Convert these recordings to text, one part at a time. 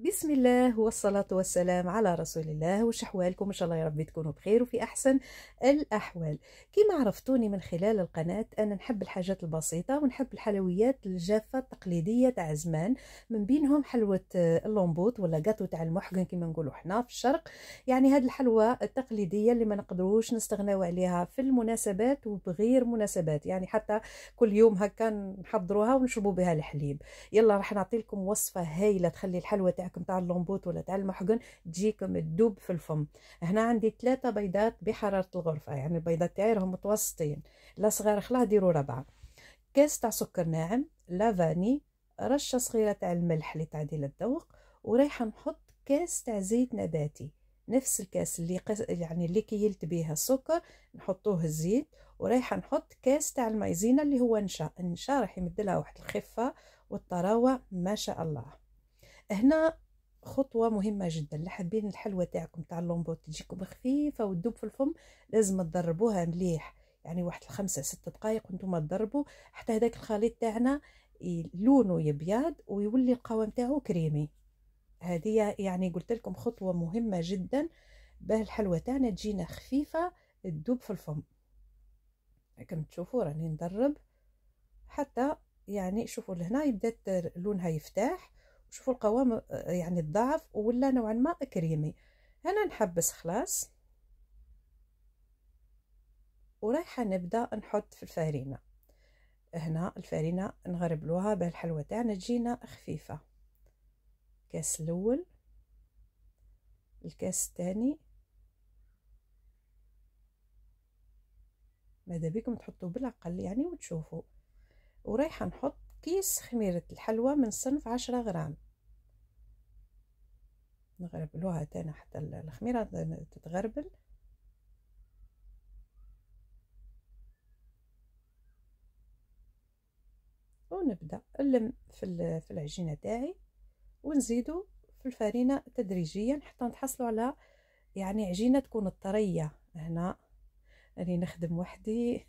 بسم الله والصلاة والسلام على رسول الله. وش أحوالكم؟ إن شاء الله يا رب تكونوا بخير وفي أحسن الأحوال. كما عرفتوني من خلال القناة أنا نحب الحاجات البسيطة ونحب الحلويات الجافة التقليدية تاع زمان، من بينهم حلوة اللومبوت ولا قاتو تاع المحقن كما نقولوا حنا في الشرق. يعني هذه الحلوة التقليدية اللي ما نقدروش نستغناو عليها في المناسبات وبغير مناسبات، يعني حتى كل يوم هكا نحضروها ونشربوا بها الحليب. يلا راح نعطي لكم وصفة هايلة تخلي الحلوة تاعكم تاع اللومبوت ولا تاع المحقن تجيكم تدوب في الفم. هنا عندي 3 بيضات بحرارة الغرفة، يعني البيضات تاعي راهم متوسطين، لا صغار خلاه ديروا 4. كاس تاع سكر ناعم، لافاني، رشة صغيرة تاع الملح لتعديل الذوق، ورايحة نحط كاس تاع زيت نباتي، نفس الكاس اللي يعني اللي كيلت بيها السكر نحطوه الزيت. ورايحة نحط كاس تاع المايزينا اللي هو النشا راح يمدلها واحد الخفة والطراوة ما شاء الله. هنا خطوة مهمة جدا، اللي حابين الحلوة تاعكم تاع اللومبوت تجيكم خفيفة وتدوب في الفم لازم تضربوها مليح، يعني واحد 5-6 دقائق وانتم تضربوا حتى هذاك الخليط تاعنا لونه يبيض ويولي القوام تاعو كريمي. هذه يعني قلت لكم خطوة مهمة جدا باه الحلوة تاعنا تجينا خفيفة تدوب في الفم. كما تشوفوا راني ندرب حتى يعني شوفوا لهنا يبدأ لونها يفتح، وشوفوا القوام يعني الضعف ولا نوعا ما كريمي. هنا نحبس خلاص ورايحة نبدأ نحط في الفارينة. هنا الفارينة نغربلوها بالحلوة تاعنا تجينا خفيفة. الكاس الأول، الكاس الثاني، ماذا بيكم تحطوا بالعقل يعني وتشوفوا. ورايحة نحط كيس خميرة الحلوى من صنف 10 غرام، نغربلوها تاني حتى الخميرة تتغربل. ونبدأ نلم في العجينة تاعي ونزيدو في الفرينة تدريجيا حتى نتحصلوا على يعني عجينة تكون طرية. هنا راني نخدم وحدي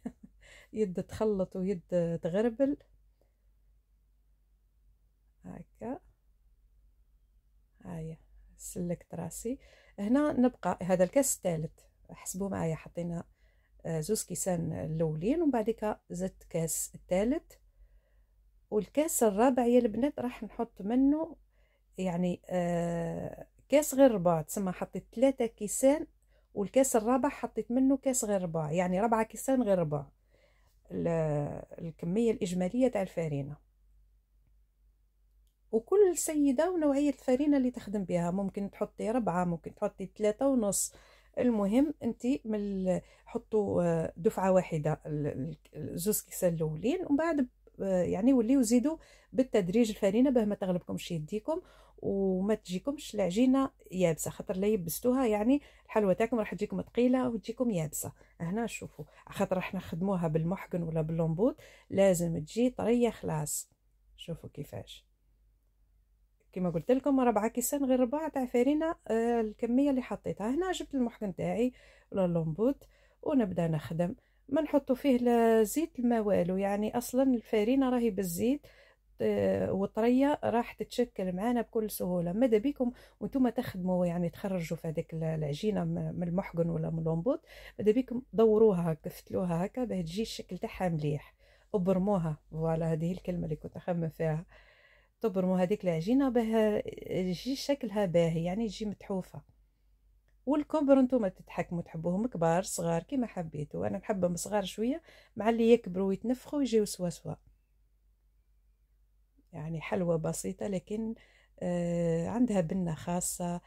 يد تخلط ويد تغربل هكا. هايا سلكت راسي. هنا نبقى هذا الكاس الثالث، حسبوا معايا حطينا 2 كيسان الاولين ومن بعدك زدت كاس الثالث، والكاس الرابع يا البنات راح نحط منه يعني كاس غير ربع، تسمى حطيت 3 كيسان والكاس الرابع حطيت منه كاس غير ربع، يعني 4 كيسان غير ربع الكمية الإجمالية تاع الفارينة. وكل سيدة ونوعية الفارينة اللي تخدم بها، ممكن تحطي 4 ممكن تحطي 3.5. المهم انتي حطوا دفعة واحدة 2 كيسان الأولين ومن بعد يعني وليو زيدوا بالتدريج الفارينة باه ما تغلبكمش يديكم وما تجيكمش العجينة يابسة، خاطر لا يبستوها يعني الحلوى تاعكم راح تجيكم ثقيلة وتجيكم يابسة. هنا شوفوا خاطر راح نخدموها بالمحقن ولا باللومبوت لازم تجي طرية خلاص. شوفوا كيفاش كما قلت لكم 4 كيسان غير 4 تاع فارينة الكميه اللي حطيتها. هنا جبت المحقن تاعي ولا اللومبوت ونبدا نخدم، ما نحطوا فيه لا زيت ما والو، يعني اصلا الفارينة راهي بالزيت وطريه راح تتشكل معنا بكل سهوله. ماذا بيكم وانتم تخدموا يعني تخرجوا في هذيك العجينه من المحقن ولا من اللومبوت، ماذا بيكم دوروها كفتلوها هكا باه تجي الشكل تاعها مليح، ابرموها. فوالا هذه الكلمه اللي كنت اخمم فيها، تبرموا هذيك العجينه باه يجي شكلها باهي يعني تجي متحوفه. والكبر نتوما تتحكموا تحبوهم كبار صغار كيما حبيتوا، انا نحبهم صغار شويه مع اللي يكبروا ويتنفخوا يجيو سوا سوا. يعني حلوة بسيطة لكن عندها بنة خاصة،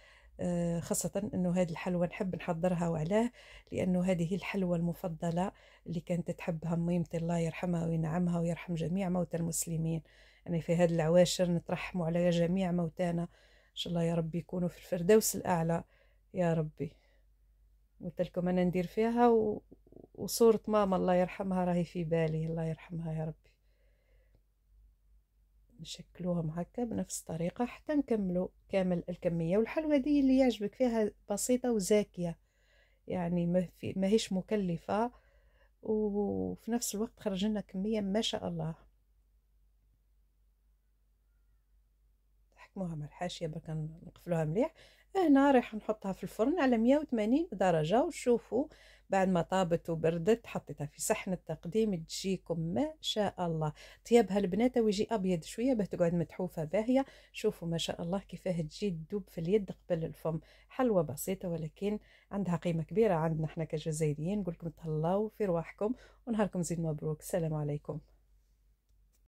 خاصة أنه هذه الحلوى نحب نحضرها. وعلاه؟ لأنه هذه الحلوى المفضلة اللي كانت تحبها ميمتي الله يرحمها وينعمها ويرحم جميع موتى المسلمين. يعني في هذه العواشر نترحموا على جميع موتانا، إن شاء الله يا ربي يكونوا في الفردوس الأعلى يا ربي. قلت لكم أنا ندير فيها وصورة ماما الله يرحمها راهي في بالي، الله يرحمها يا ربي. نشكلوهم هكا بنفس الطريقة حتى نكملوا كامل الكمية. والحلوى دي اللي يعجبك فيها بسيطة وزاكية، يعني ما هيش مكلفة وفي نفس الوقت خرج لنا كمية ما شاء الله. نحكموها مع الحاشيه برك نقفلوها مليح. هنا راح نحطها في الفرن على 180 درجه، وشوفوا بعد ما طابت وبردت حطيتها في صحن التقديم تجيكم ما شاء الله. طيابها البنات ويجي ابيض شويه باه تقعد متحوفه باهيه. شوفوا ما شاء الله كيفاه تجي تذوب في اليد قبل الفم. حلوه بسيطه ولكن عندها قيمه كبيره عندنا احنا كجزائريين. نقول لكم تهلاو في رواحكم ونهاركم زين مبروك. السلام عليكم.